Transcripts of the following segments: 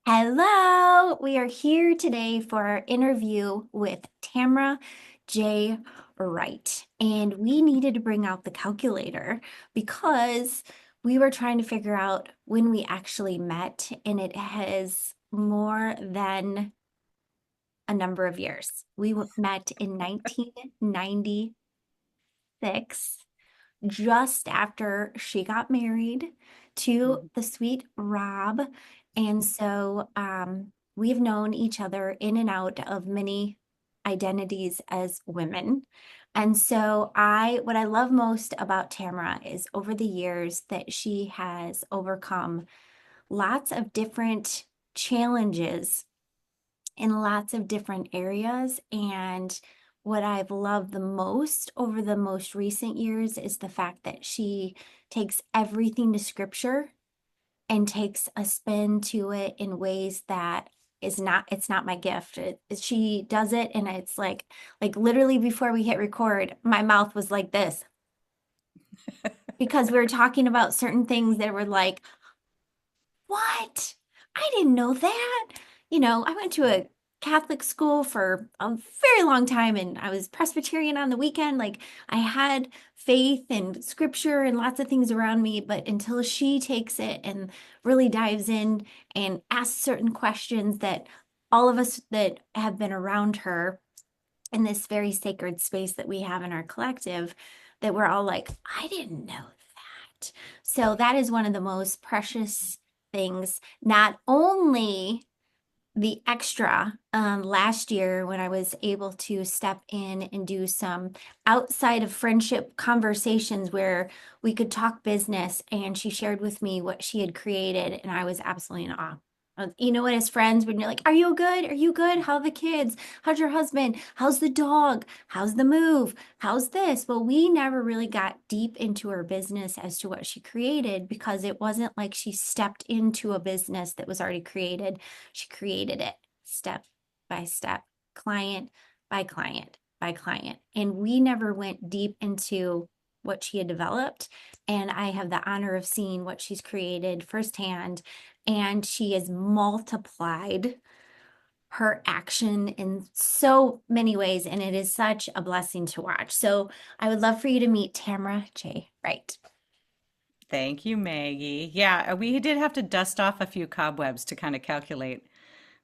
Hello, we are here today for our interview with Tammara J. Wright. And we needed to bring out the calculator because we were trying to figure out when we actually met, and it has more than a number of years. Met in 1996, just after she got married to Mhm. the sweet Rob. And so we've known each other in and out of many identities as women. And so what I love most about Tamara is over the years that she has overcome lots of different challenges in lots of different areas. And what I've loved the most over the most recent years is the fact that she takes everything to scripture and takes a spin to it in ways that it's not my gift. She does it and it's like literally before we hit record, my mouth was like this because we were talking about certain things that were like, what? I didn't know that. I went to a Catholic school for a very long time and I was Presbyterian on the weekend. Like I had faith and scripture and lots of things around me, but until she takes it and really dives in and asks certain questions that all of us that have been around her in this very sacred space that we have in our collective, that we're all like, I didn't know that. So that is one of the most precious things. Not only the extra last year when I was able to step in and do some outside of friendship conversations where we could talk business, and she shared with me what she had created, and I was absolutely in awe. You know what, as friends, when you're like, are you good? Are you good? How are the kids? How's your husband? How's the dog? How's the move? How's this? Well, we never really got deep into her business as to what she created because it wasn't like she stepped into a business that was already created. She created it step by step, client by client by client. And we never went deep into what she had developed. And I have the honor of seeing what she's created firsthand. And she has multiplied her action in so many ways. And it is such a blessing to watch. So I would love for you to meet Tamara J. Wright. Thank you, Maggie. Yeah, we did have to dust off a few cobwebs to kind of calculate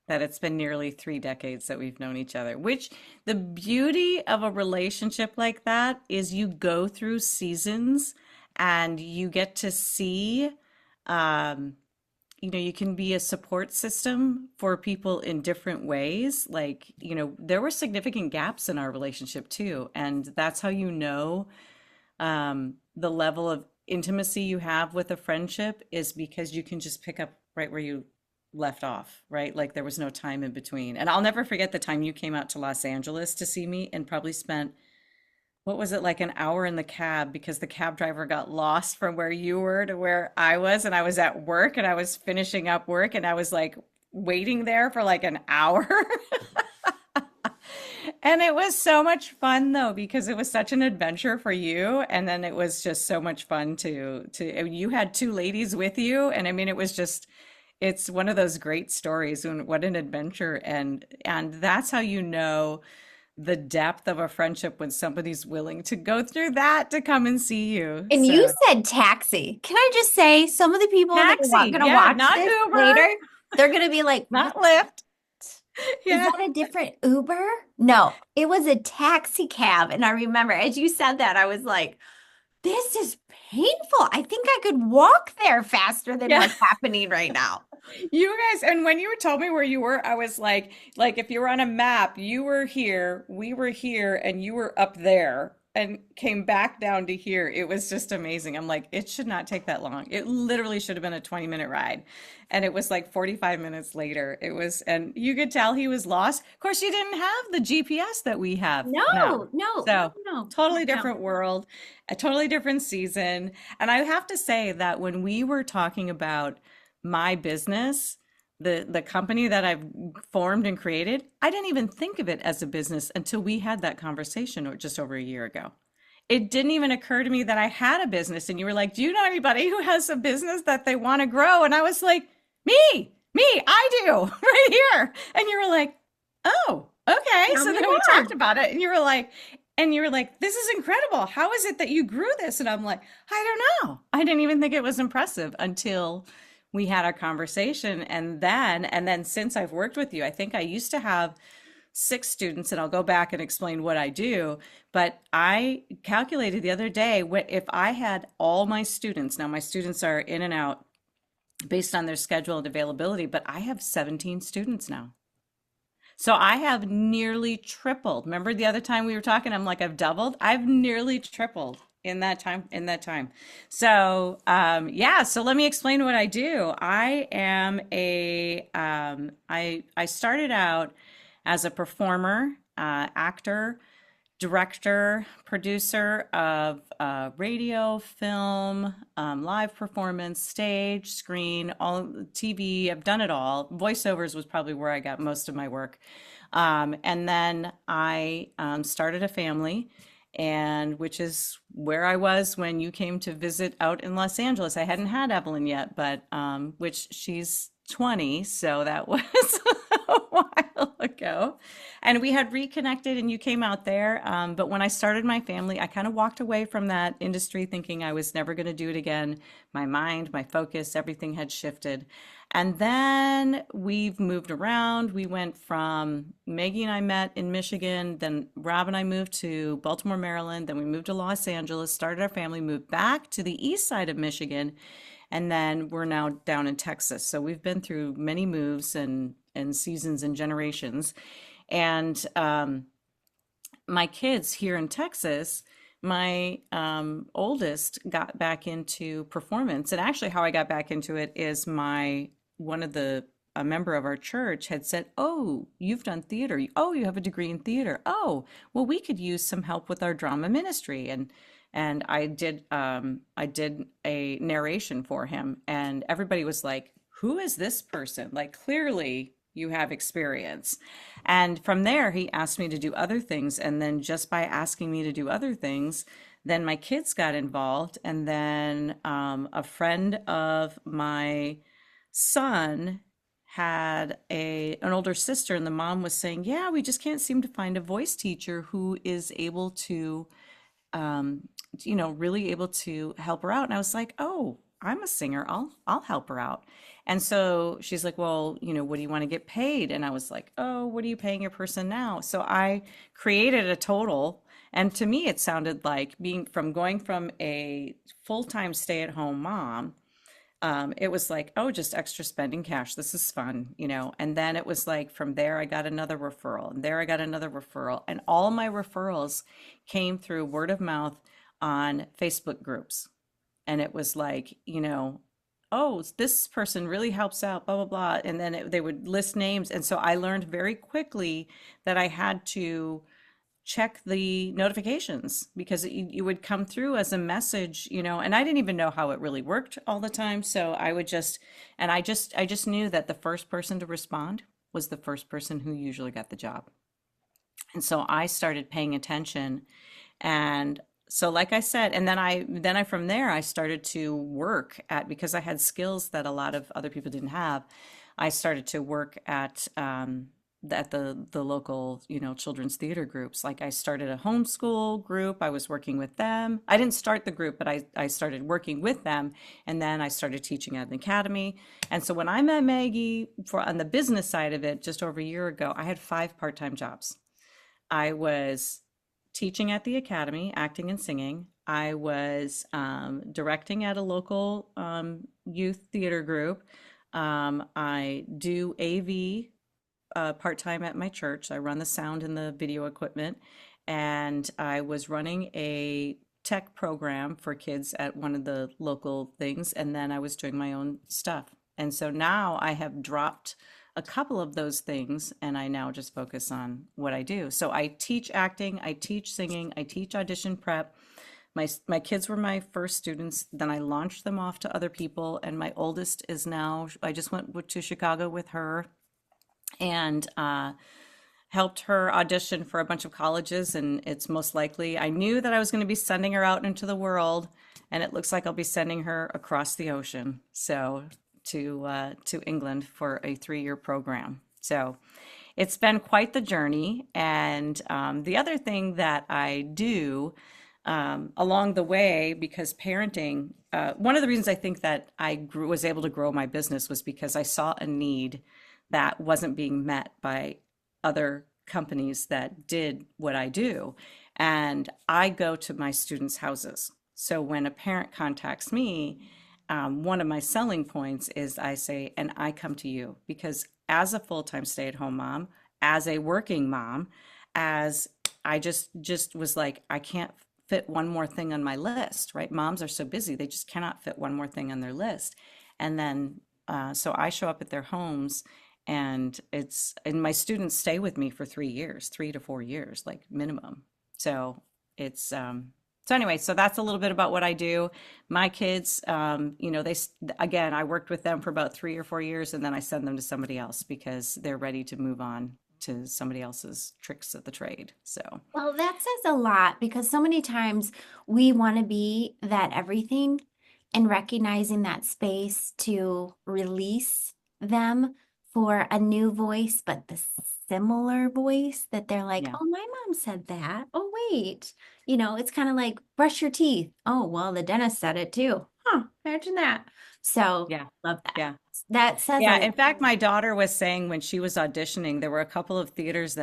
that it's been nearly 3 decades that we've known each other, which the beauty of a relationship like that is you go through seasons and you get to see, um, you can be a support system for people in different ways. Like, there were significant gaps in our relationship too. And that's how the level of intimacy you have with a friendship is because you can just pick up right where you left off, right? Like there was no time in between. And I'll never forget the time you came out to Los Angeles to see me and probably spent, what was it, like an hour in the cab because the cab driver got lost from where you were to where I was. And I was at work and I was finishing up work and I was like waiting there for like an hour. And it was so much fun though, because it was such an adventure for you. And then it was just so much fun I mean, you had two ladies with you. And I mean, it's one of those great stories and what an adventure. And that's how you know the depth of a friendship when somebody's willing to go through that to come and see you. And you So said taxi. Can I just say, some of the people that are taxi, going to yeah, watch not this Uber, later, they're going to be like, what? not Lyft. Is Yeah. that a different Uber? No, it was a taxi cab. And I remember as you said that, I was like, this is painful. I think I could walk there faster than Yeah. what's happening right now. You guys, and when you told me where you were, I was like if you were on a map, you were here, we were here, and you were up there and came back down to here. It was just amazing. I'm like, it should not take that long. It literally should have been a 20-minute ride. And it was like 45 minutes later. And you could tell he was lost. Of course, you didn't have the GPS that we have No, now. no, no, So, no, totally no. different world, a totally different season. And I have to say that when we were talking about my business, the company that I've formed and created, I didn't even think of it as a business until we had that conversation or just over a year ago. It didn't even occur to me that I had a business. And you were like, do you know anybody who has a business that they want to grow? And I was like, me. Me, I do, right here. And you were like, oh, okay. Tell So me then we talked more. about it, and you were like, this is incredible. How is it that you grew this? And I'm like, I don't know. I didn't even think it was impressive until we had our conversation. And then since I've worked with you, I think I used to have 6 students, and I'll go back and explain what I do. But I calculated the other day, what if I had all my students, now my students are in and out based on their schedule and availability, but I have 17 students now. So I have nearly tripled. Remember the other time we were talking, I'm like, I've doubled. I've nearly tripled in that time. So yeah, so let me explain what I do. I started out as a performer, actor, director, producer of radio, film, live performance, stage, screen, all TV. I've done it all. Voiceovers was probably where I got most of my work. And then I started a family, and which is where I was when you came to visit out in Los Angeles. I hadn't had Evelyn yet, but which she's 20, so that was a while ago. And we had reconnected, and you came out there. But when I started my family, I kind of walked away from that industry thinking I was never going to do it again. My mind, my focus, everything had shifted. And then we've moved around. We went from Maggie and I met in Michigan, then Rob and I moved to Baltimore, Maryland, then we moved to Los Angeles, started our family, moved back to the east side of Michigan, and then we're now down in Texas. So we've been through many moves and seasons and generations. And my kids here in Texas, my oldest got back into performance. And actually, how I got back into it is one of the a member of our church had said, "Oh, you've done theater. Oh, you have a degree in theater. Oh, well, we could use some help with our drama ministry." And I did a narration for him, and everybody was like, "Who is this person? Like, clearly you have experience." And from there, he asked me to do other things. And then just by asking me to do other things, then my kids got involved. And then a friend of my son had an older sister, and the mom was saying, "Yeah, we just can't seem to find a voice teacher who is able to um, really able to help her out." And I was like, "Oh, I'm a singer. I'll help her out." And so she's like, "Well, what do you want to get paid?" And I was like, "Oh, what are you paying your person now?" So I created a total. And to me, it sounded like going from a full-time stay-at-home mom, it was like, oh, just extra spending cash. This is fun. And then it was like from there, I got another referral, and there I got another referral. And all my referrals came through word of mouth on Facebook groups. And it was like, oh, this person really helps out, blah, blah, blah. And then they would list names. And so I learned very quickly that I had to check the notifications because it would come through as a message, and I didn't even know how it really worked all the time. So I would I just knew that the first person to respond was the first person who usually got the job. And so I started paying attention. And so like I said, and then I from there I started to work at, because I had skills that a lot of other people didn't have. I started to work at the local, children's theater groups. Like I started a homeschool group. I was working with them. I didn't start the group, but I started working with them. And then I started teaching at an academy. And so when I met Maggie on the business side of it, just over a year ago, I had 5 part-time jobs. I was teaching at the academy, acting and singing. I was directing at a local youth theater group. I do AV part-time at my church. I run the sound and the video equipment. And I was running a tech program for kids at one of the local things. And then I was doing my own stuff. And so now I have dropped a couple of those things, and I now just focus on what I do. So I teach acting, I teach singing, I teach audition prep. My kids were my first students. Then I launched them off to other people. And my oldest is now, I just went to Chicago with her and helped her audition for a bunch of colleges. And it's most likely, I knew that I was going to be sending her out into the world, and it looks like I'll be sending her across the ocean. So to England for a 3-year program. So it's been quite the journey. And the other thing that I do along the way, because parenting, one of the reasons I think that was able to grow my business was because I saw a need that wasn't being met by other companies that did what I do. And I go to my students' houses. So when a parent contacts me, one of my selling points is I say, and I come to you because as a full-time stay-at-home mom, as a working mom, as I just was like, I can't fit one more thing on my list, right? Moms are so busy, they just cannot fit one more thing on their list. And then, so I show up at their homes and my students stay with me for 3 years, 3 to 4 years, like minimum. So it's, so anyway, so that's a little bit about what I do. My kids, again, I worked with them for about 3 or 4 years and then I send them to somebody else because they're ready to move on to somebody else's tricks of the trade. So, Well, that says a lot because so many times we want to be that everything and recognizing that space to release them for a new voice, but the similar voice that they're like, yeah, oh, my mom said that. Oh, wait. It's kind of like brush your teeth. Oh, well, the dentist said it too. Huh, imagine that. So, yeah, love that. yeah. That says a Yeah, lot. in fact, my daughter was saying when she was auditioning, there were a couple of theaters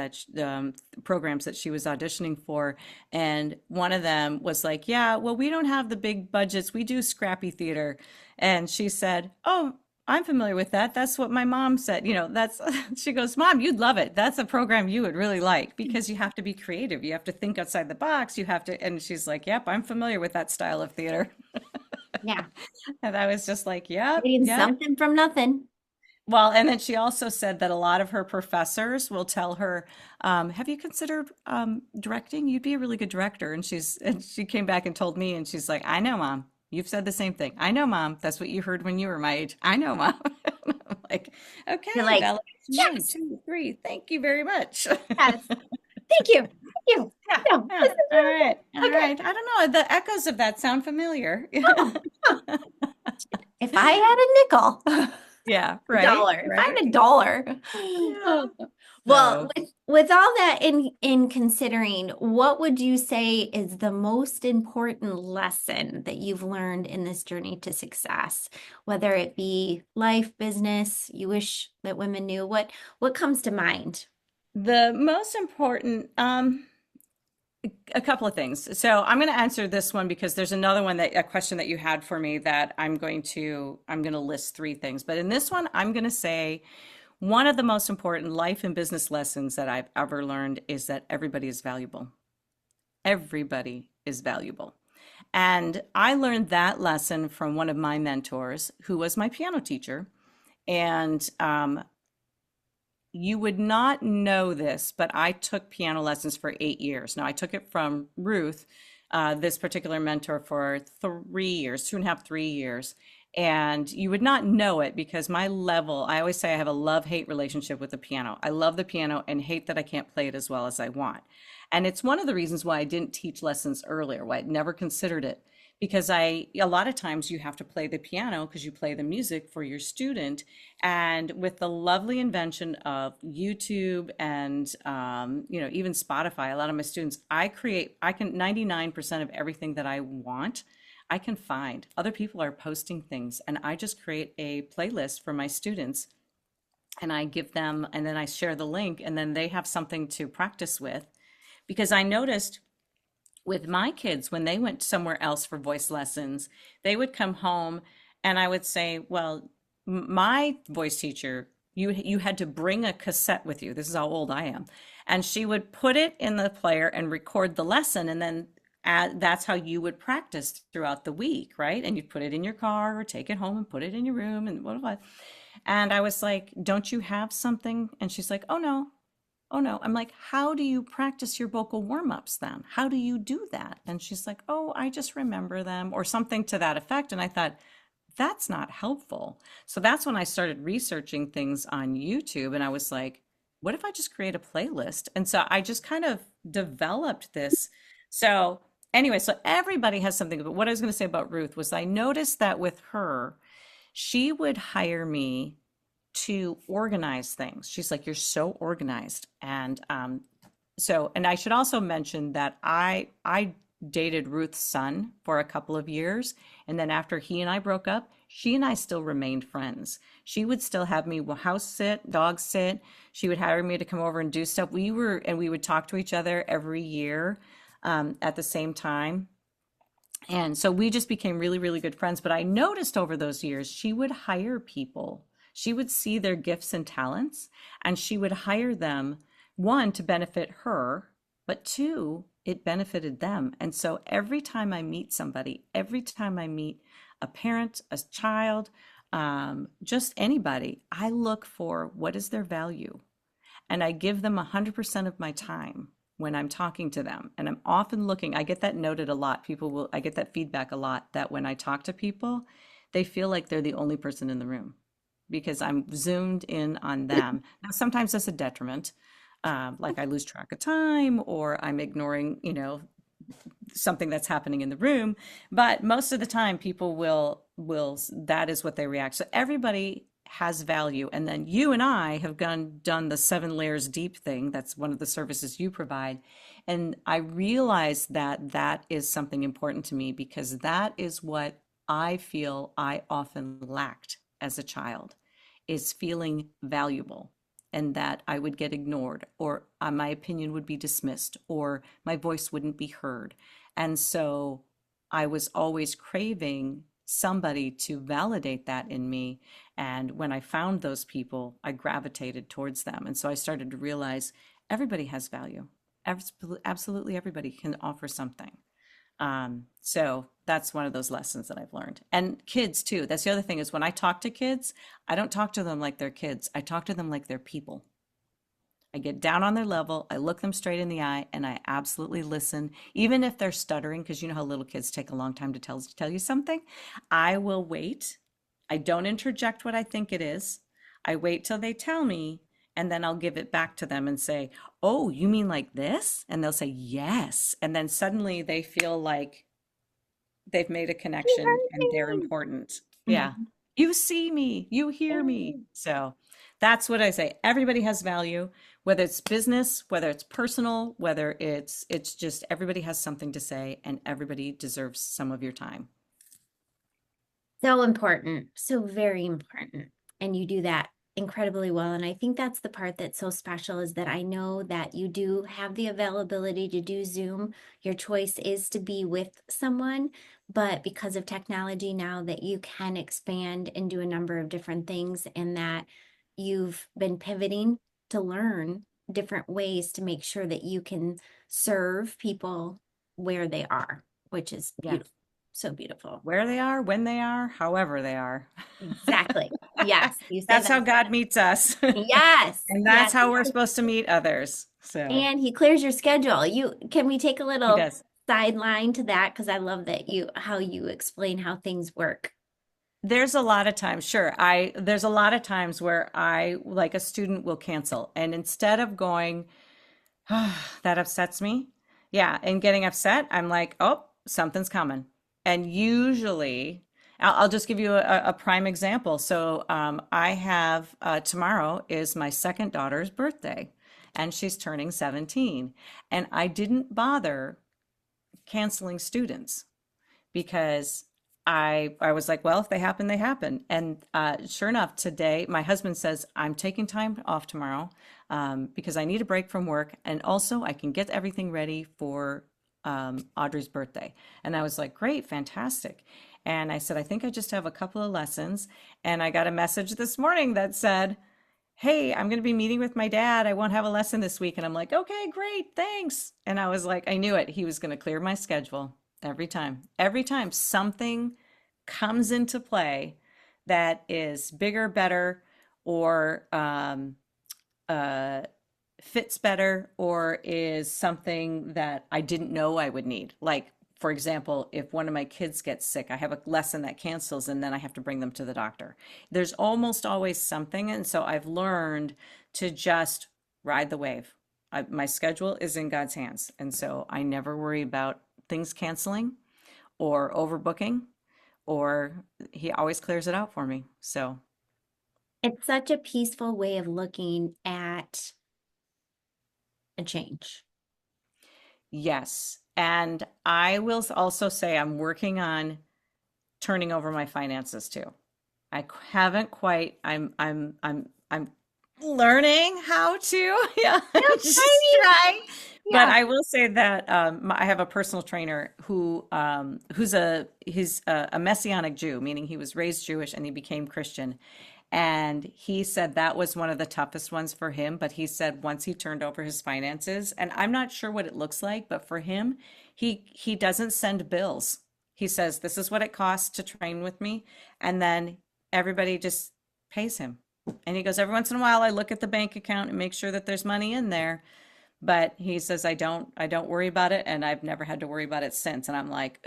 programs that she was auditioning for, and one of them was like, "Yeah, well, we don't have the big budgets. We do scrappy theater." And she said, "Oh, I'm familiar with that. That's what my mom said. That's." She goes, "Mom, you'd love it. That's a program you would really like because you have to be creative. You have to think outside the box. You have to." And she's like, "Yep, I'm familiar with that style of theater." Yeah, And I was just like, "Yep, creating yep." something from nothing. Well, and then she also said that a lot of her professors will tell her, "Have you considered directing? You'd be a really good director." And she came back and told me, and she's like, "I know, Mom. You've said the same thing. I know, Mom. That's what you heard when you were my age. I know, Mom." I'm like, You're okay, like, validation one, yes, two, three. Thank you very much. yes. Thank you. Thank you. Yeah, No, yeah. this is All really right, all good. Okay. right. I don't know. The echoes of that sound familiar. Oh, huh. If I had a nickel, Yeah, a right, dollar, if I right. had a dollar. Yeah. Oh. Well, So. with all that in considering, what would you say is the most important lesson that you've learned in this journey to success? Whether it be life, business, you wish that women knew, what comes to mind? The most important, a couple of things. So I'm going to answer this one because there's another one a question that you had for me that I'm going to list 3 things. But in this one, I'm going to say one of the most important life and business lessons that I've ever learned is that everybody is valuable. Everybody is valuable. And I learned that lesson from one of my mentors who was my piano teacher. And you would not know this, but I took piano lessons for 8 years. Now, I took it from Ruth, this particular mentor, for 3 years, 2.5, 3 years. And you would not know it because my level, I always say I have a love-hate relationship with the piano. I love the piano and hate that I can't play it as well as I want. And it's one of the reasons why I didn't teach lessons earlier, why I'd never considered it. Because a lot of times you have to play the piano because you play the music for your student. And with the lovely invention of YouTube and, even Spotify, a lot of my students, I can 99% of everything that I want, I can find. Other people are posting things and I just create a playlist for my students and I give them, and then I share the link and then they have something to practice with. Because I noticed with my kids, when they went somewhere else for voice lessons, they would come home and I would say, well, my voice teacher, you had to bring a cassette with you. This is how old I am. And she would put it in the player and record the lesson. And then that's how you would practice throughout the week, right? And you'd put it in your car or take it home and put it in your room and what. And I was like, don't you have something? And she's like, oh no. Oh no. I'm like, how do you practice your vocal warm-ups then? How do you do that? And she's like, oh, I just remember them or something to that effect. And I thought, that's not helpful. So that's when I started researching things on YouTube and I was like, what if I just create a playlist? And so I just kind of developed this. So anyway, so everybody has something. But what I was going to say about Ruth was I noticed that with her, she would hire me to organize things. She's like, "You're so organized." And and I should also mention that I dated Ruth's son for a couple of years, and then after he and I broke up, she and I still remained friends. She would still have me house sit, dog sit. She would hire me to come over and do stuff. We would talk to each other every year at the same time. And so we just became really, really good friends. But I noticed over those years, she would hire people. She would see their gifts and talents, and she would hire them, one, to benefit her, but two, it benefited them. And so every time I meet somebody, every time I meet a parent, a child, just anybody, I look for what is their value, and I give them 100% of my time when I'm talking to them. And I'm often looking, I get that noted a lot. I get that feedback a lot that when I talk to people, they feel like they're the only person in the room because I'm zoomed in on them. Now, sometimes that's a detriment. Like I lose track of time or I'm ignoring, something that's happening in the room. But most of the time people will that is what they react. So everybody has value. And then you and I have done the 7 layers deep thing. That's one of the services you provide. And I realize that that is something important to me because that is what I feel I often lacked as a child, is feeling valuable, and that I would get ignored, or my opinion would be dismissed, or my voice wouldn't be heard. And so I was always craving somebody to validate that in me. And when I found those people, I gravitated towards them. And so I started to realize everybody has value. Absolutely everybody can offer something. So that's one of those lessons that I've learned. And kids too. That's the other thing, is when I talk to kids, I don't talk to them like they're kids. I talk to them like they're people. I get down on their level, I look them straight in the eye, and I absolutely listen, even if they're stuttering, because you know how little kids take a long time to tell you something. I will wait. I don't interject what I think it is. I wait till they tell me, and then I'll give it back to them and say, "Oh, you mean like this?" And they'll say, "Yes." And then suddenly they feel like they've made a You connection and they're heard important. Yeah. me. You see me, you hear me. Mhm. So that's what I say. Everybody has value, whether it's business, whether it's personal, whether it's just everybody has something to say and everybody deserves some of your time. So important, so very important. And you do that incredibly well. And I think that's the part that's so special, is that I know that you do have the availability to do Zoom. Your choice is to be with someone, but because of technology now, that you can expand and do a number of different things, and that you've been pivoting to learn different ways to make sure that you can serve people where they are, which is Yeah. beautiful. So beautiful. Where they are, when they are, however they are. Exactly. Yes, you say That's how that. God meets us. Yes, And that's yes. how we're supposed to meet others. So And he clears your schedule. Can we take a he little does. sideline to that? Because I love that how you explain how things work. There's a lot of times, sure. There's a lot of times where like a student will cancel. And instead of going, that upsets me. Yeah, and getting upset, I'm like, oh, something's coming. And usually, I'll just give you a prime example. So I have tomorrow is my second daughter's birthday, and she's turning 17. And I didn't bother canceling students because I was like, well, if they happen, they happen. And sure enough, today my husband says I'm taking time off tomorrow because I need a break from work, and also I can get everything ready for Audrey's birthday. And I was like, great, fantastic. And I said, I think I just have a couple of lessons. And I got a message this morning that said, hey, I'm going to be meeting with my dad. I won't have a lesson this week. And I'm like, okay, great, thanks. And I was like, I knew it. He was going to clear my schedule every time. Every time something comes into play that is bigger, better, or uh, fits better, or is something that I didn't know I would need. Like, for example, if one of my kids gets sick, I have a lesson that cancels and then I have to bring them to the doctor. There's almost always something. And so I've learned to just ride the wave. My schedule is in God's hands. And so I never worry about things canceling or overbooking or he always clears it out for me. So, It's such a peaceful way of looking at a change. yes. And I will also say I'm working on turning over my finances too. I haven't quite. I'm learning how to. Yeah, just Okay. trying. But Yeah. I will say that I have a personal trainer who's a Messianic Jew, meaning he was raised Jewish and he became Christian. And he said that was one of the toughest ones for him. But he said once he turned over his finances, and I'm not sure what it looks like, but for him, he doesn't send bills. He says, this is what it costs to train with me. And then everybody just pays him. And he goes, every once in a while, I look at the bank account and make sure that there's money in there. But he says, I don't worry about it. And I've never had to worry about it since. And I'm like,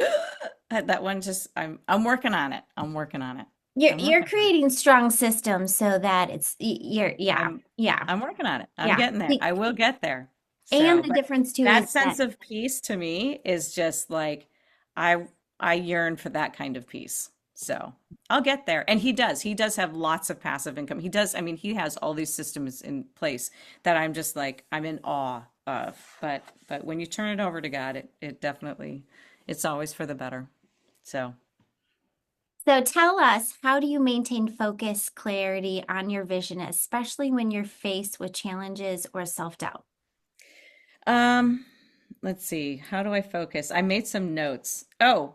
that one just, I'm working on it. I'm working on it. I'm You're working on it. creating strong systems so that you're yeah, I'm yeah, I'm working on it. I'm yeah. getting there. I will get there. And So, the but difference too that is that sense of peace to me is just like I yearn for that kind of peace. So, I'll get there. And he does. He does have lots of passive income. He does. I mean, he has all these systems in place that I'm just like I'm in awe of. But when you turn it over to God, it definitely it's always for the better. So, so tell us, how do you maintain focus, clarity on your vision, especially when you're faced with challenges or self-doubt? um let's see. How do I focus? I made some notes. Oh,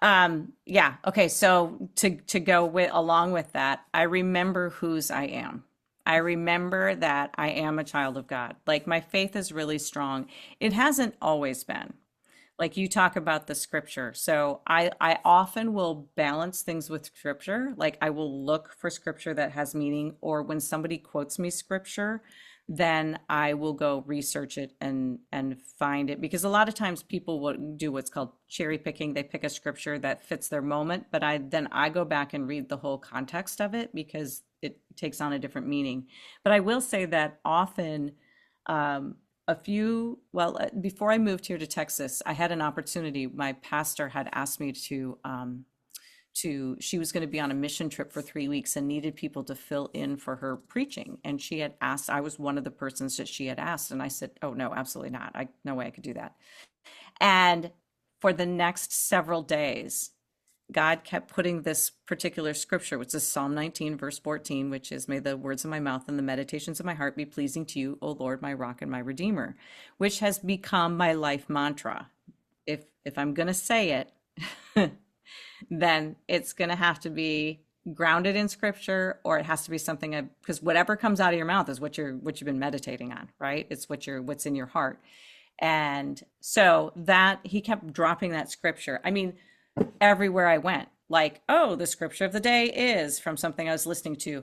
yeah. Okay. So to go with along with that, I remember whose I am. I remember that I am a child of God. Like my faith is really strong. It hasn't always been. Like you talk about the scripture. So I often will balance things with scripture. Like I will look for scripture that has meaning, or when somebody quotes me scripture, then I will go research it and find it, because a lot of times people will do what's called cherry picking. They pick a scripture that fits their moment, but I go back and read the whole context of it because it takes on a different meaning. But I will say that often before I moved here to Texas, I had an opportunity. My pastor had asked me she was going to be on a mission trip for 3 weeks and needed people to fill in for her preaching. And she had asked, I was one of the persons that she had asked. And I said, oh, no, absolutely not. No way I could do that. And for the next several days, God kept putting this particular scripture, which is Psalm 19, verse 14, which is, may the words of my mouth and the meditations of my heart be pleasing to you, O Lord, my rock and my redeemer, which has become my life mantra. If I'm going to say it, then it's going to have to be grounded in scripture, or it has to be something because whatever comes out of your mouth is what you've been meditating on, right? It's what's in your heart. And so that he kept dropping that scripture. I mean, everywhere I went, like, oh, the scripture of the day is from something I was listening to,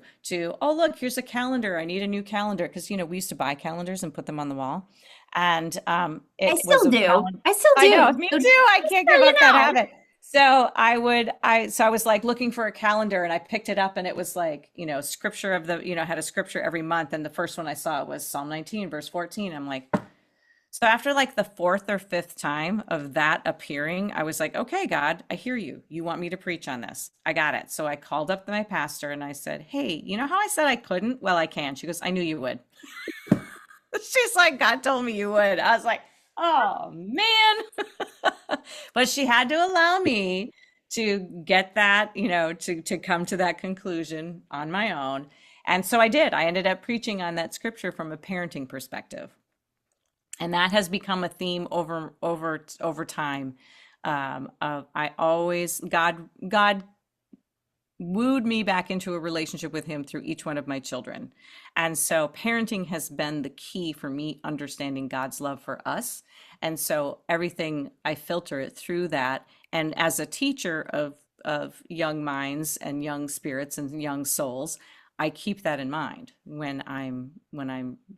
oh, look, here's a calendar. I need a new calendar. Because, we used to buy calendars and put them on the wall. And I it was still a do. calendar. I still I know, do. me So too. I just can't so give you up that know. habit. So I was like looking for a calendar and I picked it up and it was like, scripture had a scripture every month. And the first one I saw was Psalm 19, verse 14. I'm like, so after like the fourth or fifth time of that appearing, I was like, okay, God, I hear you. You want me to preach on this. I got it. So I called up my pastor and I said, hey, you know how I said I couldn't? Well, I can. She goes, I knew you would. She's like, God told me you would. I was like, oh man. But she had to allow me to get that, to come to that conclusion on my own. And so I did. I ended up preaching on that scripture from a parenting perspective, and that has become a theme over time. Of I always God wooed me back into a relationship with him through each one of my children. And so parenting has been the key for me understanding God's love for us. And so everything, I filter it through that. And as a teacher of young minds and young spirits and young souls, I keep that in mind when I'm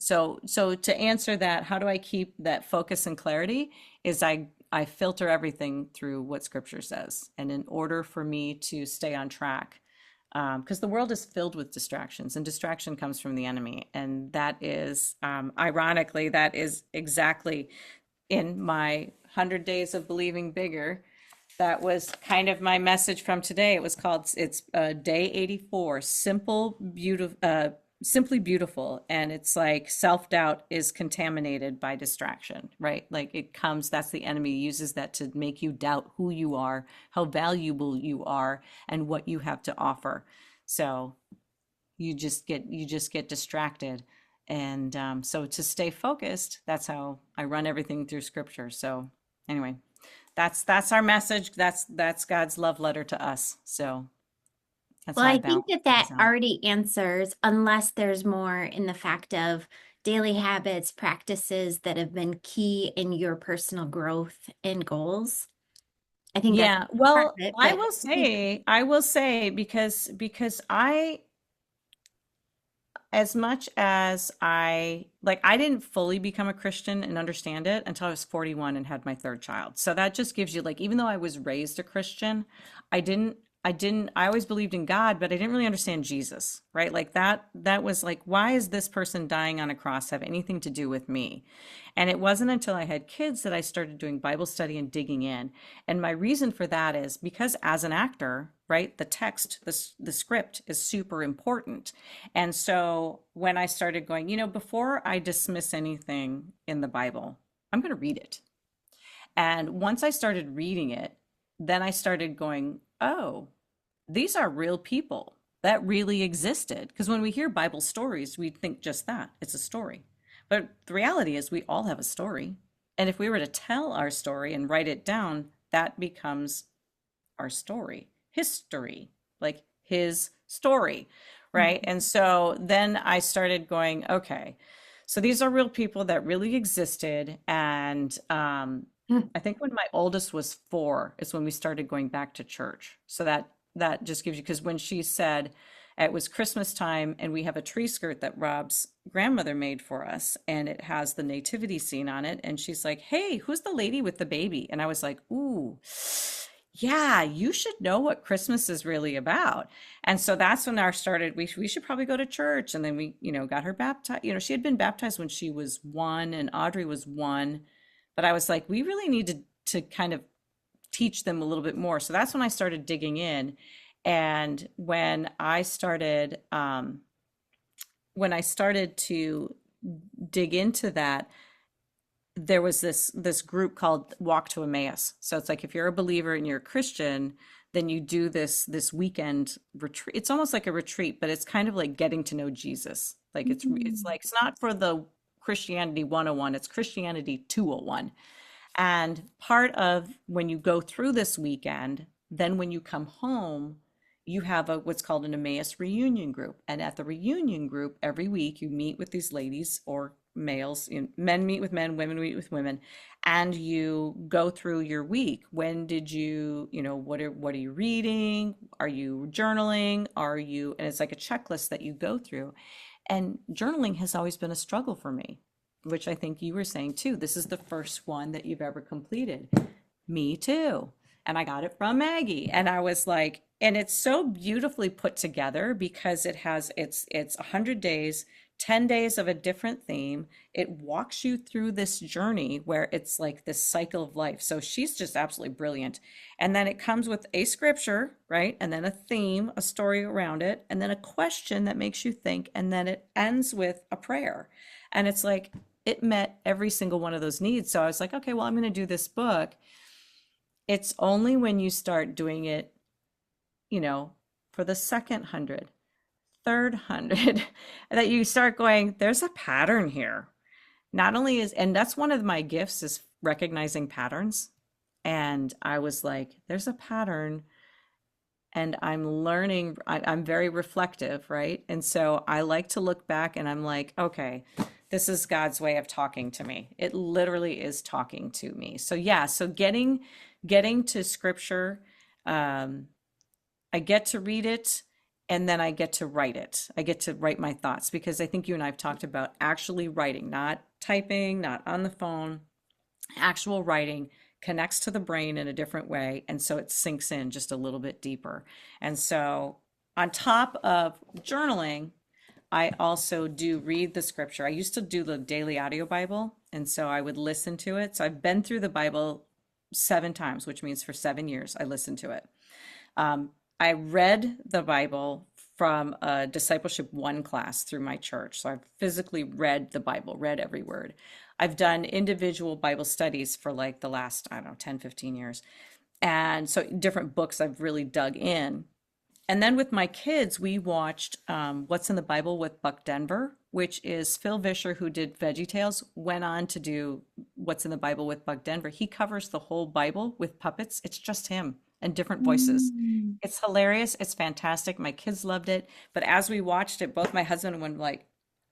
to answer that, how do I keep that focus and clarity is I filter everything through what scripture says. And in order for me to stay on track, because the world is filled with distractions, and distraction comes from the enemy. And that is, ironically, that is exactly in my 100 days of believing bigger. That was kind of my message from today. It was called, it's day 84, simply beautiful. And it's like self-doubt is contaminated by distraction, right? Like it comes, that's the enemy uses that to make you doubt who you are, how valuable you are, and what you have to offer. So you just get distracted. And so to stay focused, that's how I run everything through scripture. So anyway, that's our message. That's God's love letter to us. So that's Well, how I I think balance that things that out. already answers, unless there's more in the fact of daily habits, practices that have been key in your personal growth and goals. I think that's Yeah, part of well, it, I but will say, because I, as much as I didn't fully become a Christian and understand it until I was 41 and had my third child. So that just gives you, like, even though I was raised a Christian, I always believed in God, but I didn't really understand Jesus, right? Like that was like, why is this person dying on a cross have anything to do with me? And it wasn't until I had kids that I started doing Bible study and digging in. And my reason for that is because as an actor, right, the text, the script is super important. And so when I started going, before I dismiss anything in the Bible, I'm going to read it. And once I started reading it, then I started going, oh, these are real people that really existed. Because when we hear Bible stories, we think just that it's a story. But the reality is, we all have a story. And if we were to tell our story and write it down, that becomes our story, history, like his story, right? And so then I started going, okay, so these are real people that really existed. And I think when my oldest was 4 is when we started going back to church. So that just gives you, because when she said it was Christmas time and we have a tree skirt that Rob's grandmother made for us and it has the nativity scene on it, and she's like, hey, who's the lady with the baby? And I was like, ooh, yeah, you should know what Christmas is really about. And so that's when our started, we should probably go to church. And then we, got her baptized. She had been baptized when she was 1 and Audrey was 1. But I was like, we really need to kind of teach them a little bit more. So that's when I started digging in. And when I started to dig into that, there was this group called Walk to Emmaus. So it's like if you're a believer and you're a Christian, then you do this weekend retreat. It's almost like a retreat, but it's kind of like getting to know Jesus. Like it's Mhm. like it's not for the Christianity 101, it's Christianity 201. And part of when you go through this weekend, then when you come home, you have what's called an Emmaus reunion group. And at the reunion group, every week you meet with these ladies or males, men meet with men, women meet with women, and you go through your week. When did you, what are you reading? Are you journaling? And it's like a checklist that you go through. And journaling has always been a struggle for me, which I think you were saying too. This is the first one that you've ever completed. Me too. And I got it from Maggie. And I was like, and it's so beautifully put together because it's 100 days, 10 days of a different theme. It walks you through this journey where it's like this cycle of life. So she's just absolutely brilliant. And then it comes with a scripture, right? And then a theme, a story around it, and then a question that makes you think, and then it ends with a prayer. And it's like it met every single one of those needs. So I was like, okay, well, I'm going to do this book. It's only when you start doing it, you know, for the second 100, third 100, that you start going, there's a pattern here. Not only and that's one of my gifts is recognizing patterns. And I was like, there's a pattern and I'm learning, I'm very reflective, right? And so I like to look back and I'm like, okay, this is God's way of talking to me. It literally is talking to me. So yeah, so getting to scripture, um, I get to read it and then I get to write it. I get to write my thoughts because I think you and I have talked about actually writing, not typing, not on the phone, actual writing connects to the brain in a different way. And so it sinks in just a little bit deeper. And so, on top of journaling, I also do read the scripture. I used to do the daily audio Bible, and so I would listen to it. So I've been through the Bible 7 times, which means for 7 years I listened to it. I read the Bible from a discipleship one class through my church. So I've physically read the Bible, read every word. I've done individual Bible studies for like the last, I don't know, 10, 15 years. And so different books I've really dug in. And then with my kids, we watched What's in the Bible with Buck Denver, which is Phil Vischer, who did Veggie Tales, went on to do What's in the Bible with Buck Denver. He covers the whole Bible with puppets. It's just him and different voices. Mm. It's hilarious. It's fantastic. My kids loved it. But as we watched it, both my husband and one were like,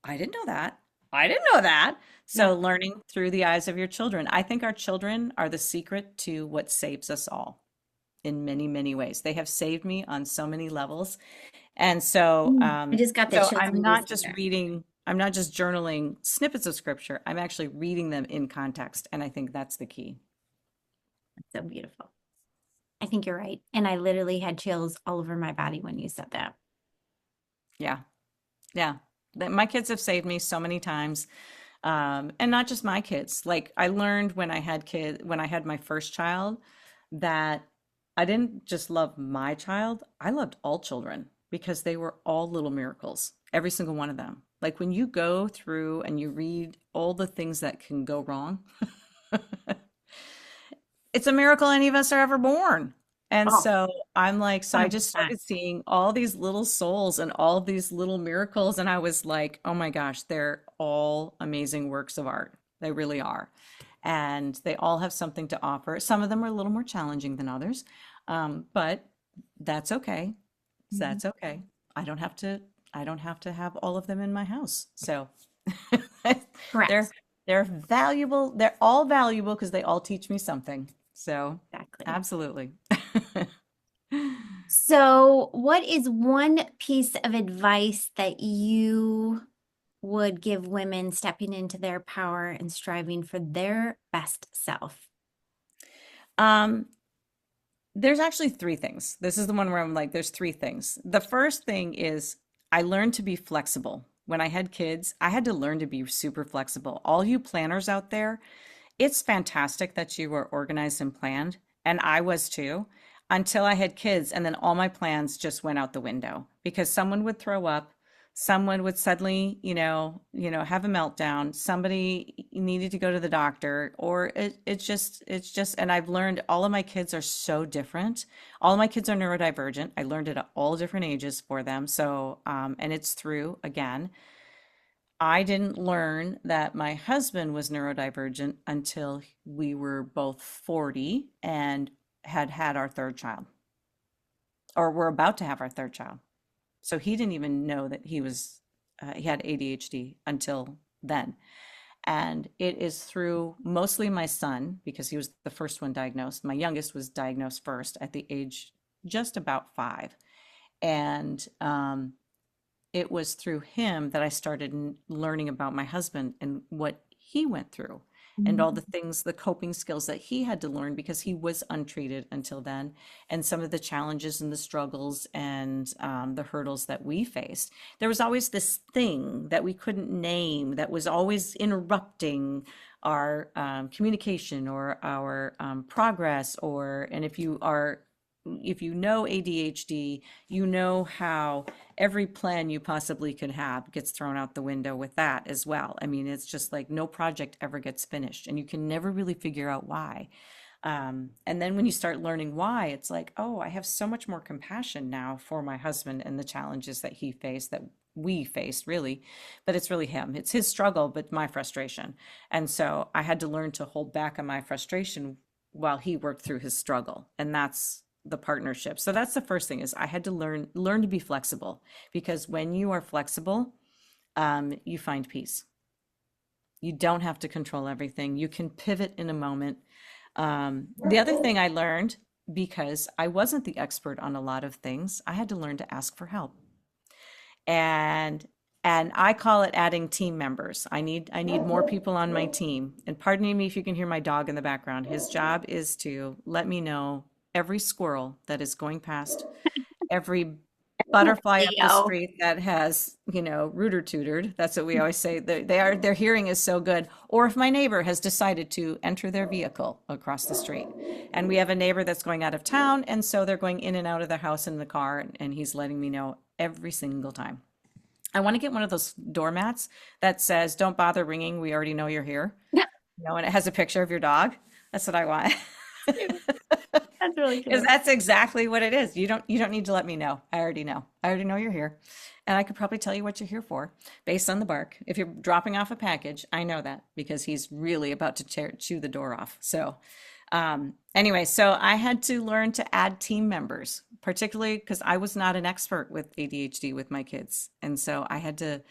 I didn't know that. I didn't know that. Yeah. So learning through the eyes of your children. I think our children are the secret to what saves us all in many, many ways. They have saved me on so many levels. And so, I just got the so chills I'm when you not said just that. reading, I'm not just journaling snippets of scripture. I'm actually reading them in context. And I think that's the key. So beautiful. I think you're right. And I literally had chills all over my body when you said that. Yeah. Yeah. My kids have saved me so many times. And not just my kids. Like I learned when I had my first child, that I didn't just love my child, I loved all children because they were all little miracles, every single one of them. Like when you go through and you read all the things that can go wrong, it's a miracle any of us are ever born. And Oh, so I'm like, so I just 100%. started seeing all these little souls and all of these little miracles. And I was like, oh my gosh, they're all amazing works of art. They really are. And they all have something to offer. Some of them are a little more challenging than others, but that's okay. Mhm. That's okay. I don't have to, I don't have to have all of them in my house. So they're Correct. they're valuable. They're all valuable because they all teach me something. So Exactly. absolutely. So, what is one piece of advice that you would give women stepping into their power and striving for their best self? Um, there's actually three things. This is the one where I'm like, there's three things. The first thing is I learned to be flexible. When I had kids, I had to learn to be super flexible. All you planners out there, it's fantastic that you were organized and planned, and I was too, until I had kids, and then all my plans just went out the window because someone would throw up, someone would suddenly, have a meltdown, somebody needed to go to the doctor, or it's just, and I've learned all of my kids are so different. All of my kids are neurodivergent. I learned it at all different ages for them. So, and it's through again. I didn't learn that my husband was neurodivergent until we were both 40 and had had our third child, or were about to have our third child. So he didn't even know that he had ADHD until then. And it is through mostly my son, because he was the first one diagnosed. My youngest was diagnosed first at the age just about 5. And it was through him that I started learning about my husband and what he went through and all the Mhm. things, the coping skills that he had to learn because he was untreated until then, and some of the challenges and the struggles and the hurdles that we faced. There was always this thing that we couldn't name that was always interrupting our communication or our progress, and if you know ADHD, you know how every plan you possibly could have gets thrown out the window with that as well. I mean, it's just like no project ever gets finished, and you can never really figure out why. And then when you start learning why, it's like, oh, I have so much more compassion now for my husband and the challenges that he faced, that we faced, really. But it's really him. It's his struggle, but my frustration. And so I had to learn to hold back on my frustration while he worked through his struggle. And that's the partnership. So that's the first thing, is I had to learn to be flexible, because when you are flexible, you find peace. You don't have to control everything. You can pivot in a moment. The other thing I learned, because I wasn't the expert on a lot of things, I had to learn to ask for help. And I call it adding team members. I need more people on my team. And pardon me if you can hear my dog in the background. His job is to let me know every squirrel that is going past, every butterfly There up you the go. street that has, rooter tootered. That's what we always say. Their hearing is so good. Or if my neighbor has decided to enter their vehicle across the street, and we have a neighbor that's going out of town, and so they're going in and out of their house in the car, and he's letting me know every single time. I want to get one of those doormats that says, "Don't bother ringing. We already know you're here." And it has a picture of your dog. That's what I want. That's really Because cute. that's exactly what it is. You don't need to let me know. I already know. I already know you're here. And I could probably tell you what you're here for based on the bark. If you're dropping off a package, I know that because he's really about to chew the door off. So, anyway, so I had to learn to add team members, particularly because I was not an expert with ADHD with my kids. And so I had to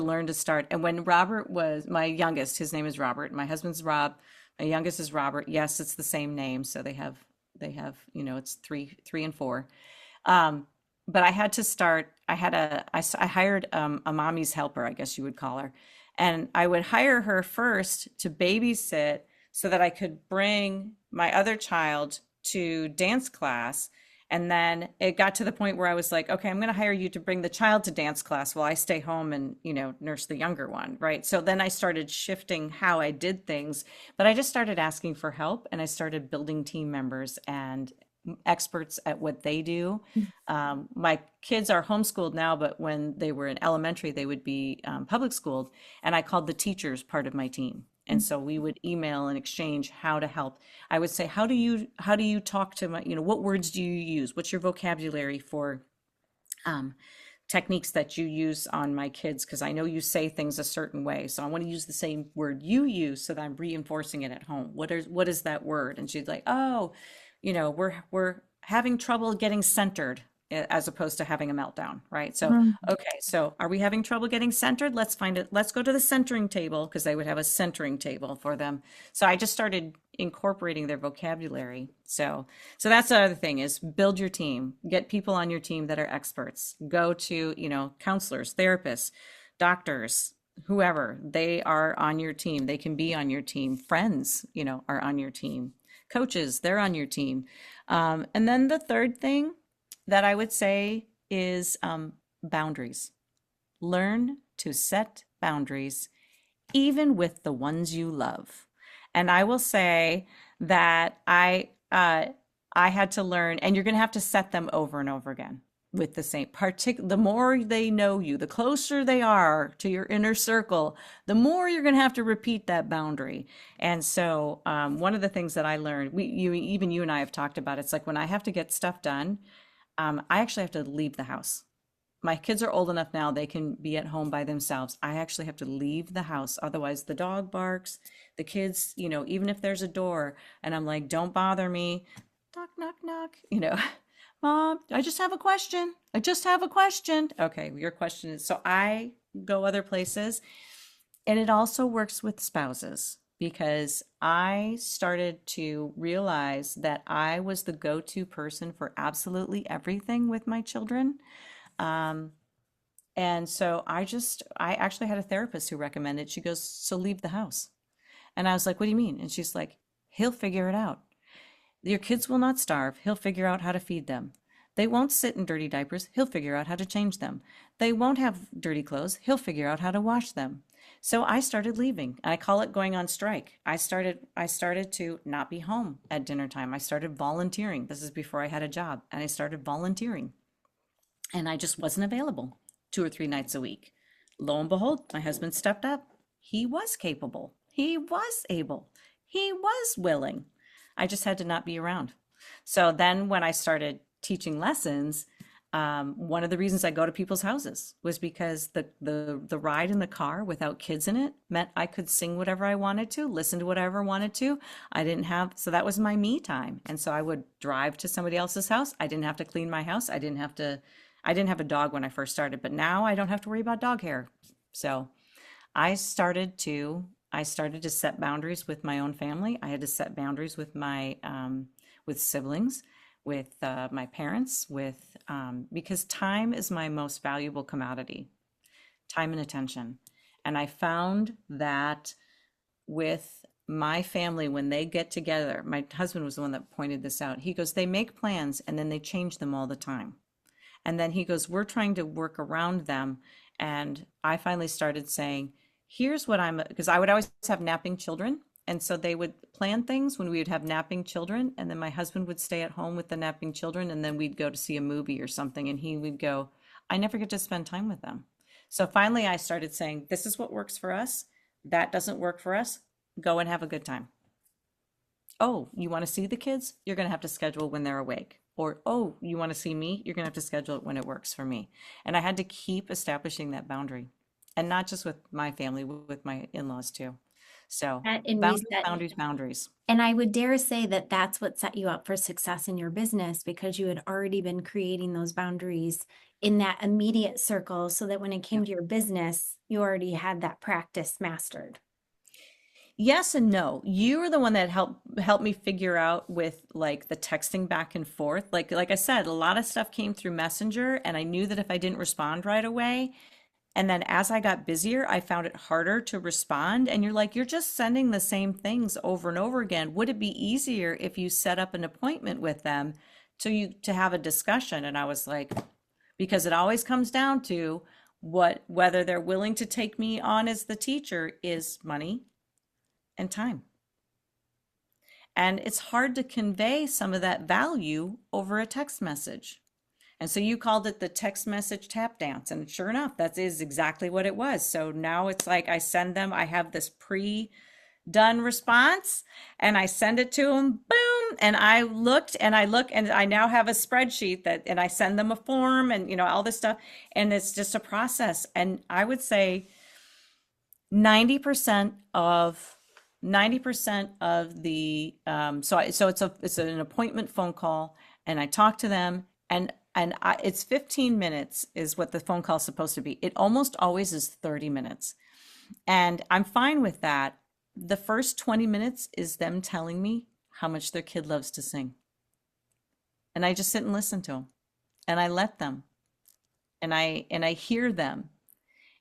learn to start. And when Robert was my youngest, his name is Robert. My husband's Rob. My youngest is Robert. Yes, it's the same name. So they have, it's three and four. Um, but I had to start, I hired a mommy's helper, I guess you would call her. And I would hire her first to babysit so that I could bring my other child to dance class. And then it got to the point where I was like, okay, I'm going to hire you to bring the child to dance class while I stay home and, nurse the younger one. Right. So then I started shifting how I did things, but I just started asking for help and I started building team members and experts at what they do. My kids are homeschooled now, but when they were in elementary, they would be public schooled, and I called the teachers part of my team. And so we would email and exchange how to help. I would say, how do you talk to my, what words do you use? What's your vocabulary for um, techniques that you use on my kids? Because I know you say things a certain way, so I want to use the same word you use so that I'm reinforcing it at home. What is that word? And she's like, oh, we're having trouble getting centered as opposed to having a meltdown, right? So, Mhm. okay, so are we having trouble getting centered? Let's find it. Let's go to the centering table because they would have a centering table for them. So I just started incorporating their vocabulary. So that's the other thing is build your team, get people on your team that are experts, go to, counselors, therapists, doctors, whoever, they are on your team. They can be on your team. Friends, are on your team. Coaches, they're on your team. And then the third thing that I would say is boundaries. Learn to set boundaries, even with the ones you love. And I will say that I had to learn, and you're going to have to set them over and over again with the same the more they know you, the closer they are to your inner circle, the more you're going to have to repeat that boundary. And so one of the things that I learned, even you and I have talked about, it's like when I have to get stuff done, I actually have to leave the house. My kids are old enough now, they can be at home by themselves. I actually have to leave the house. Otherwise, the dog barks, the kids, even if there's a door and I'm like, don't bother me, knock, knock, knock, Mom, I just have a question. I just have a question. Okay, your question is, so I go other places. And it also works with spouses because I started to realize that I was the go-to person for absolutely everything with my children. Um, and so I actually had a therapist who recommended, she goes, so leave the house. And I was like, what do you mean? And she's like, he'll figure it out. Your kids will not starve. He'll figure out how to feed them. They won't sit in dirty diapers. He'll figure out how to change them. They won't have dirty clothes. He'll figure out how to wash them. So I started leaving. I call it going on strike. I started to not be home at dinner time. I started volunteering. This is before I had a job, and I started volunteering. And I just wasn't available 2 or 3 nights a week. Lo and behold, my husband stepped up. He was capable. He was able. He was willing. I just had to not be around. So then when I started teaching lessons, one of the reasons I go to people's houses was because the ride in the car without kids in it meant I could sing whatever I wanted to, listen to whatever I wanted to. I didn't have, so that was my me time. And so I would drive to somebody else's house. I didn't have to clean my house. I didn't have a dog when I first started, but now I don't have to worry about dog hair. So I started to set boundaries with my own family. I had to set boundaries with my with siblings, with my parents, with because time is my most valuable commodity, time and attention. And I found that with my family, when they get together, my husband was the one that pointed this out. He goes, they make plans and then they change them all the time. And then he goes, we're trying to work around them. And I finally started saying, here's what I'm, because I would always have napping children. And so they would plan things when we would have napping children. And then my husband would stay at home with the napping children. And then we'd go to see a movie or something. And he would go, I never get to spend time with them. So finally, I started saying, this is what works for us. That doesn't work for us. Go and have a good time. Oh, you want to see the kids? You're going to have to schedule when they're awake. Or, oh, you want to see me? You're going to have to schedule it when it works for me. And I had to keep establishing that boundary. And not just with my family, with my in-laws too. So And you boundaries, said, boundaries, boundaries. and I would dare say that that's what set you up for success in your business because you had already been creating those boundaries in that immediate circle so that when it Yeah. came to your business, you already had that practice mastered. Yes and no. You were the one that helped me figure out with like the texting back and forth. Like I said, a lot of stuff came through Messenger, and I knew that if I didn't respond right away, and then as I got busier, I found it harder to respond. And you're like, you're just sending the same things over and over again. Would it be easier if you set up an appointment with them to have a discussion? And I was like, because it always comes down to whether they're willing to take me on as the teacher is money and time. And it's hard to convey some of that value over a text message. And so you called it the text message tap dance. And sure enough, that is exactly what it was. So now it's like I send them, I have this pre-done response and I send it to them, boom. And I look and I now have a spreadsheet and I send them a form and, all this stuff. And it's just a process. And I would say 90% of 90% of the so it's an appointment phone call, and I talk to them, it's 15 minutes is what the phone call is supposed to be. It almost always is 30 minutes, and I'm fine with that. The first 20 minutes is them telling me how much their kid loves to sing, and I just sit and listen to them, and I let them, and I hear them.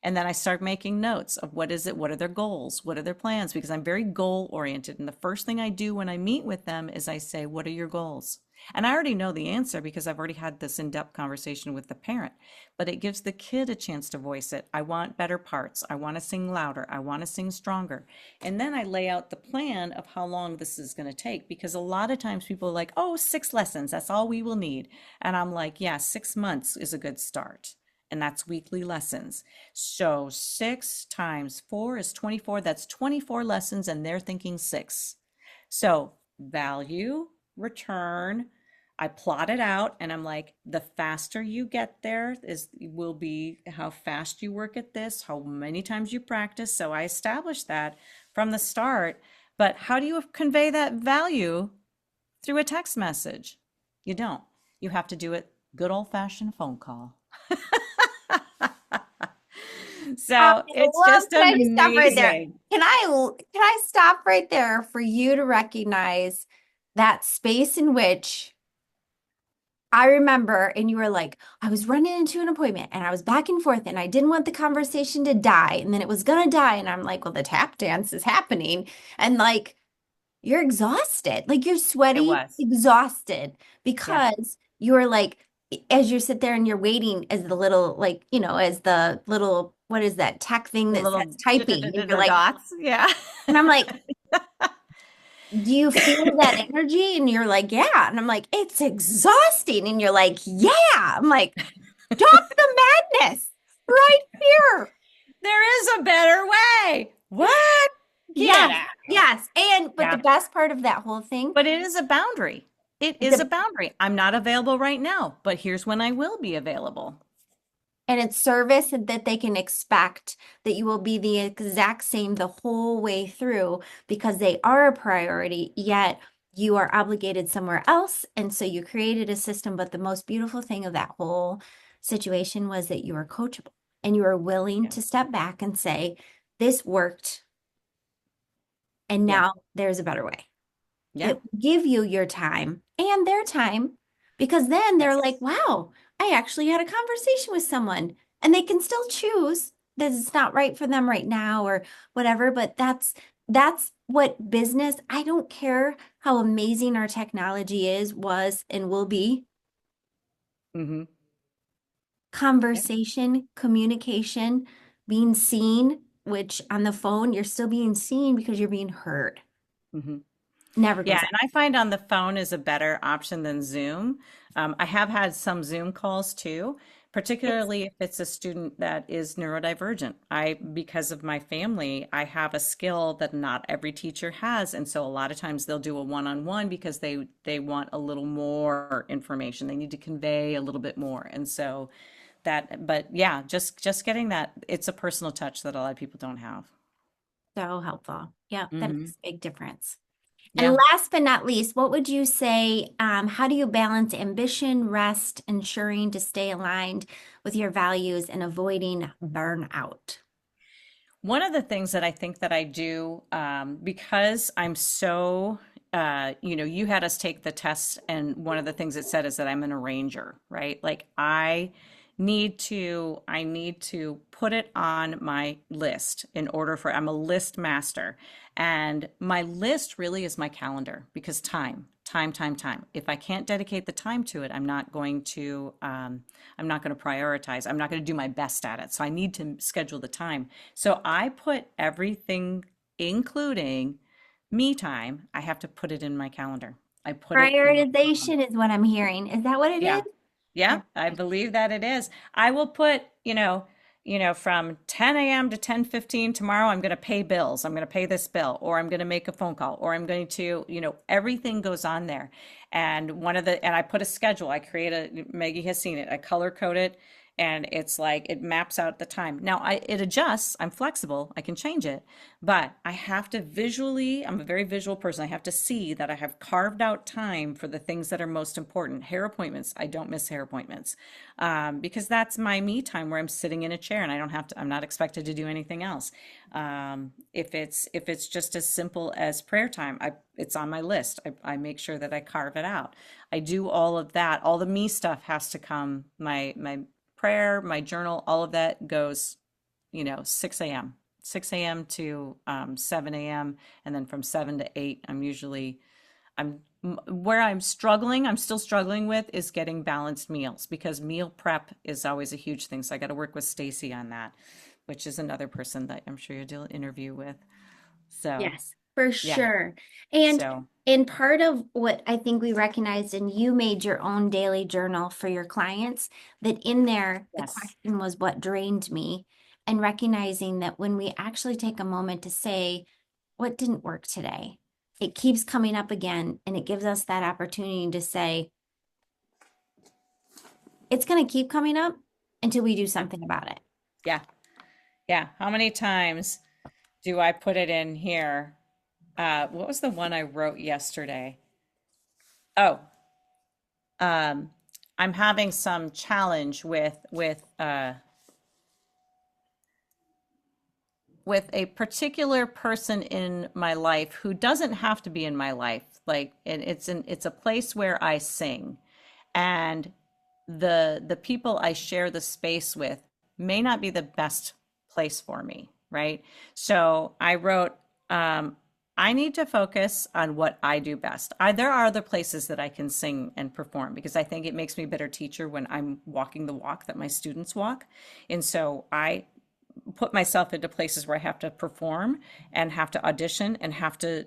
And then I start making notes of what is it, what are their goals, what are their plans, because I'm very goal oriented. And the first thing I do when I meet with them is I say, what are your goals? And I already know the answer because I've already had this in-depth conversation with the parent, but it gives the kid a chance to voice it. I want better parts. I want to sing louder. I want to sing stronger. And then I lay out the plan of how long this is going to take, because a lot of times people are like, oh, 6 lessons, that's all we will need. And I'm like, yeah, 6 months is a good start. And that's weekly lessons. So 6 times 4 is 24. That's 24 lessons, and they're thinking 6. So value, return, I plot it out, and I'm like, the faster you get there will be how fast you work at this, how many times you practice. So I established that from the start. But how do you convey that value through a text message? You don't. You have to do it good old-fashioned phone call. I So it's love, just can I just stop right there? amazing. Can I stop right there for you to recognize that space in which I remember, and you were like, I was running into an appointment and I was back and forth and I didn't want the conversation to die and then it was gonna die. And I'm like, well, the tap dance is happening. And like, you're exhausted. Like you're It sweaty, was. exhausted Yeah. because you're like, as you sit there and you're waiting as the little, like, as the little, what is that tech thing The that says little typing? And you're like, dots. Yeah. and I'm like, do you feel that energy? And you're like, yeah. And I'm like, it's exhausting. And you're like, yeah. I'm like, stop the madness right here. There is a better way. What? Get Yes, out. yes. But the Yeah. best part of that whole thing, But it is a boundary. It is a the boundary. I'm not available right now, but here's when I will be available. and it's service that they can expect that you will be the exact same the whole way through because they are a priority, yet you are obligated somewhere else. And so you created a system. But the most beautiful thing of that whole situation was that you were coachable and you were willing Yeah. to step back and say, this worked, and Yeah. now there's a better way Yeah. that will give you your time and their time, because then they're Yes. like, wow, I actually had a conversation with someone, and they can still choose that it's not right for them right now or whatever. But that's what business, I don't care how amazing our technology was and will be. Hmm. conversation, communication, being seen, which on the phone, you're still being seen because you're being heard. Hmm. Never Yeah, goes out. and I find on the phone is a better option than Zoom. I have had some Zoom calls too, It's particularly if it's a student that is neurodivergent. Because of my family, I have a skill that not every teacher has, and so a lot of times they'll do a one-on-one because they want a little more information. They need to convey a little bit more, and so but yeah, just getting that, it's a personal touch that a lot of people don't have. so helpful. Yeah, that Hmm. makes a big difference. And Yeah. last but not least, what would you say, how do you balance ambition, rest, ensuring to stay aligned with your values and avoiding burnout? One of the things that I think that I do, because I'm so, you had us take the test, and one of the things it said is that I'm an arranger, right? Like I need to put it on my list in order for, I'm a list master. And my list really is my calendar because time. If I can't dedicate the time to it, I'm not going to prioritize. I'm not going to do my best at it. So I need to schedule the time. So I put everything, including me time, I have to put it in my calendar. I put it in Prioritization is what I'm hearing. Is that what it is? yeah. Yeah, I believe that it is. I will put, from 10 a.m. to 10:15 tomorrow, I'm going to pay bills. I'm going to pay this bill, or I'm going to make a phone call, or I'm going to, everything goes on there. And I put a schedule. Maggie has seen it. I color code it, and it's like it maps out the time. Now it adjusts. I'm flexible. I can change it, but I have to visually, I'm a very visual person. I have to see that I have carved out time for the things that are most important. Hair appointments, I don't miss hair appointments, because that's my me time where I'm sitting in a chair and I don't have to, I'm not expected to do anything else. If it's just as simple as prayer time, it's on my list. I make sure that I carve it out. I do all of that. All the me stuff has to come. My prayer, my journal, all of that goes, 6 a.m. 6 a.m. to 7 a.m. And then from 7 to 8, where I'm still struggling with is getting balanced meals because meal prep is always a huge thing. So I got to work with Stacy on that, which is another person that I'm sure you'll do an interview with. So Yes, for yeah, sure. And so and part of what I think we recognized, and you made your own daily journal for your clients, that in there, the yes, question was what drained me, and recognizing that when we actually take a moment to say, what didn't work today, it keeps coming up again, and it gives us that opportunity to say, it's going to keep coming up until we do something about it. yeah, yeah. How many times do I put it in here? What was the one I wrote yesterday? Oh, um, I'm having some challenge with a particular person in my life who doesn't have to be in my life. Like, and it's a place where I sing, and the people I share the space with may not be the best place for me, right? So I wrote, um, I need to focus on what I do best. There are other places that I can sing and perform because I think it makes me a better teacher when I'm walking the walk that my students walk. And so I put myself into places where I have to perform and have to audition and have to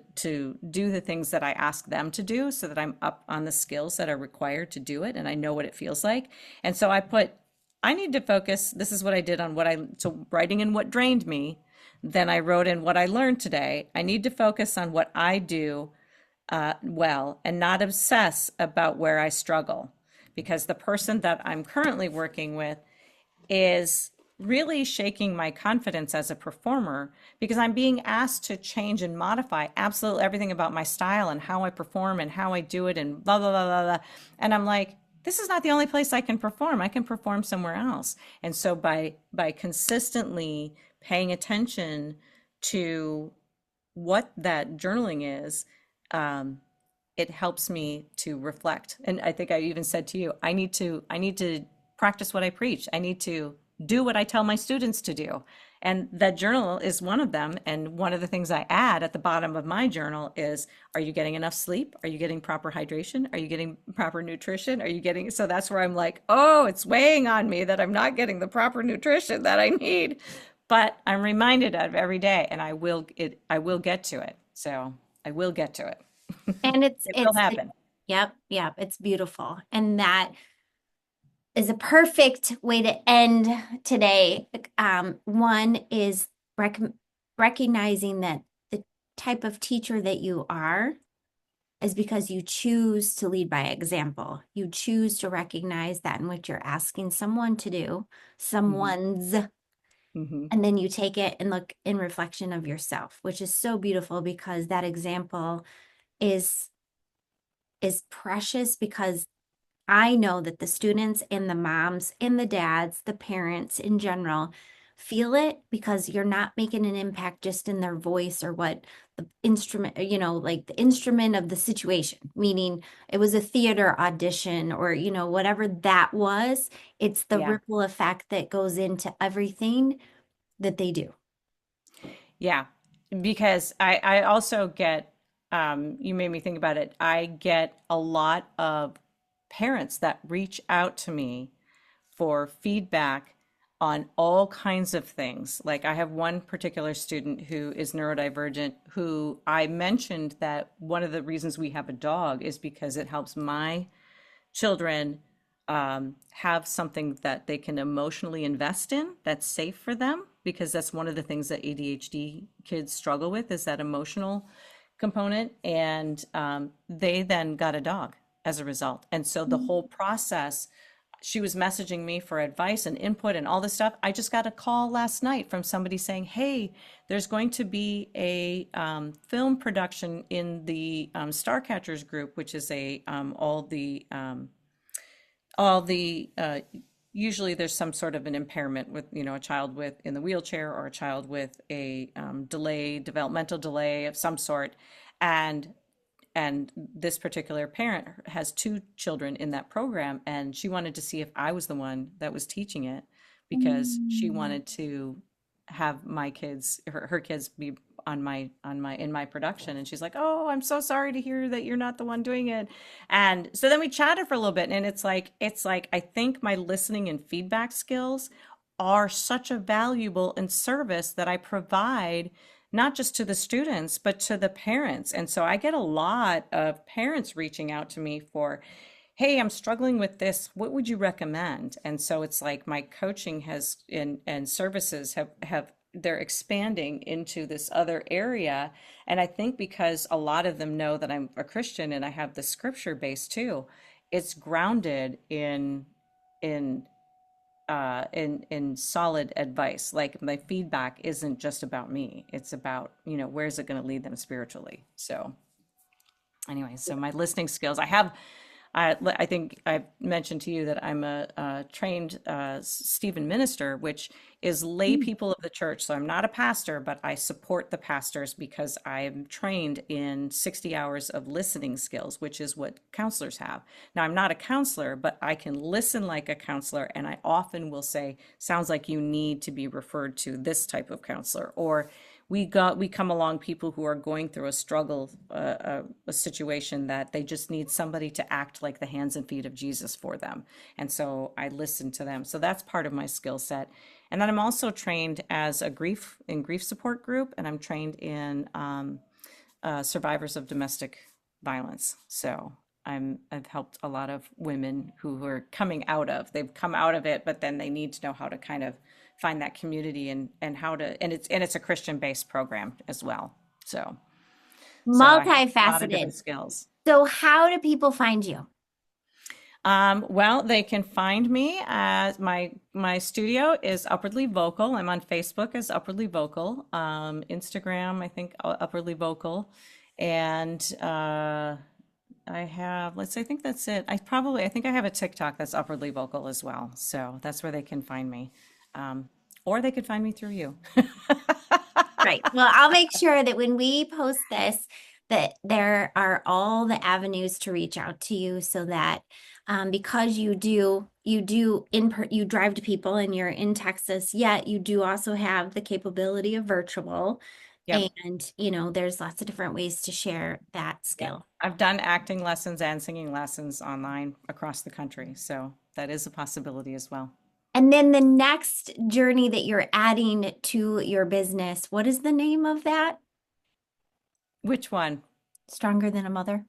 do the things that I ask them to do so that I'm up on the skills that are required to do it and I know what it feels like. And so I need to focus. This is what I did on so writing in what drained me. Then I wrote in what I learned today. I need to focus on what I do well and not obsess about where I struggle because the person that I'm currently working with is really shaking my confidence as a performer because I'm being asked to change and modify absolutely everything about my style and how I perform and how I do it and blah, blah, blah, blah, blah. And I'm like, this is not the only place I can perform. I can perform somewhere else. And so by consistently paying attention to what that journaling is, um, it helps me to reflect. And I think I even said to you, I need to practice what I preach. I need to do what I tell my students to do. And that journal is one of them. And one of the things I add at the bottom of my journal is, are you getting enough sleep? Are you getting proper hydration? Are you getting proper nutrition? Are you getting, so that's where I'm like, oh, it's weighing on me that I'm not getting the proper nutrition that I need. But I'm reminded of every day, and I will get to it. So I will get to it. And It will happen. yep, yep, it's beautiful. And that is a perfect way to end today. One is rec recognizing that the type of teacher that you are is because you choose to lead by example. You choose to recognize that in which you're asking someone to do, Hmm. someone's, Hmm. and then you take it and look in reflection of yourself, which is so beautiful because that example is is precious because I know that the students and the moms and the dads, the parents in general, feel it because you're not making an impact just in their voice or what the instrument, like the instrument of the situation, meaning it was a theater audition or, whatever that was. It's the Yeah. ripple effect that goes into everything that they do. Yeah, because I also get, you made me think about it. I get a lot of parents that reach out to me for feedback on all kinds of things. Like I have one particular student who is neurodivergent, who I mentioned that one of the reasons we have a dog is because it helps my children have something that they can emotionally invest in that's safe for them, because that's one of the things that ADHD kids struggle with is that emotional component. And they then got a dog as a result. And so the whole process, she was messaging me for advice and input and all this stuff. I just got a call last night from somebody saying, hey, there's going to be a film production in the Starcatchers group, which is all the usually there's some sort of an impairment with, a child with in the wheelchair or a child with a developmental delay of some sort. And and this particular parent has two children in that program, and she wanted to see if I was the one that was teaching it, because she Mm. wanted to have my kids, her kids be on my in my production. And she's like, oh, I'm so sorry to hear that you're not the one doing it. And so then we chatted for a little bit, and it's like I think my listening and feedback skills are such a valuable and service that I provide, not just to the students, but to the parents. And so I get a lot of parents reaching out to me for, hey, I'm struggling with this. What would you recommend? And so it's like my coaching has and services have they're expanding into this other area. And I think because a lot of them know that I'm a Christian and I have the scripture base too, it's grounded in in solid advice. Like my feedback isn't just about me. It's about, where's it going to lead them spiritually. So anyway, so my listening skills, I think I mentioned to you that I'm a trained Stephen minister, which is lay people of the church. So I'm not a pastor, but I support the pastors because I am trained in 60 hours of listening skills, which is what counselors have. Now, I'm not a counselor, but I can listen like a counselor. And I often will say, sounds like you need to be referred to this type of counselor. Or we come along people who are going through a struggle, a situation that they just need somebody to act like the hands and feet of Jesus for them. And so I listen to them. So that's part of my skill set. And then I'm also trained as a grief support group, and I'm trained in survivors of domestic violence. So I've helped a lot of women who are they've come out of it, but then they need to know how to kind of find that community, and how to, and it's a Christian based program as well. So I have a lot of different Multifaceted. skills. So how do people find you? Well, they can find me as my studio is Upwardly Vocal. I'm on Facebook as Upwardly Vocal, Instagram, I think Upwardly Vocal, and I have, let's see, I think that's it. I think I have a TikTok that's Upwardly Vocal as well. So that's where they can find me. Or they could find me through you. Right. Well, I'll make sure that when we post this, that there are all the avenues to reach out to you so that because you drive to people and you're in Texas, yet you do also have the capability of virtual. Yep. And, there's lots of different ways to share that Yep. skill. I've done acting lessons and singing lessons online across the country. So that is a possibility as well. And then the next journey that you're adding to your business, what is the name of that? Which one? Stronger than a mother?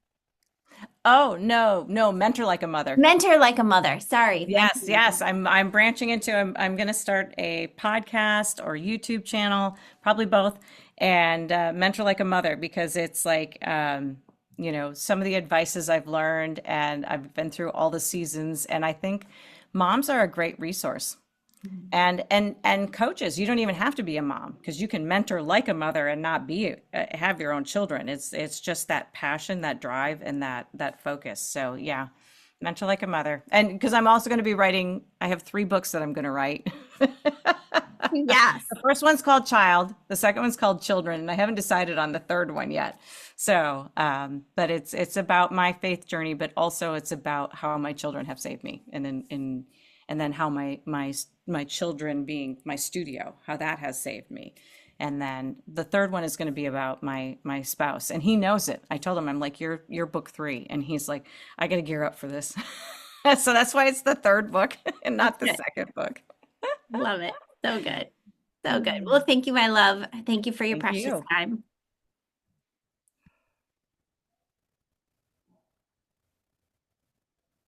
Oh, no, no, mentor like a mother. Mentor like a mother. Sorry, mentor Yes, like a yes. mother. I'm branching into I'm going to start a podcast or YouTube channel, probably both, and mentor like a mother because it's like some of the advices I've learned and I've been through all the seasons and I think moms are a great resource. Mhm. And coaches, you don't even have to be a mom because you can mentor like a mother and not be have your own children. It's just that passion, that drive, and that focus. So yeah, mentor like a mother. And because I'm also going to be writing, I have 3 books that I'm going to write. Yes. The first one's called Child, the second one's called Children, and I haven't decided on the third one yet. So, but it's about my faith journey, but also it's about how my children have saved me, and then how my children being my studio, how that has saved me. And then the third one is going to be about my spouse, and he knows it. I told him, I'm like, you're book 3, and he's like, I got to gear up for this. So that's why it's the third book and That's not the good. second book. Love it. So good. So good. Well, thank you, my love. Thank you for your Thank precious you. time.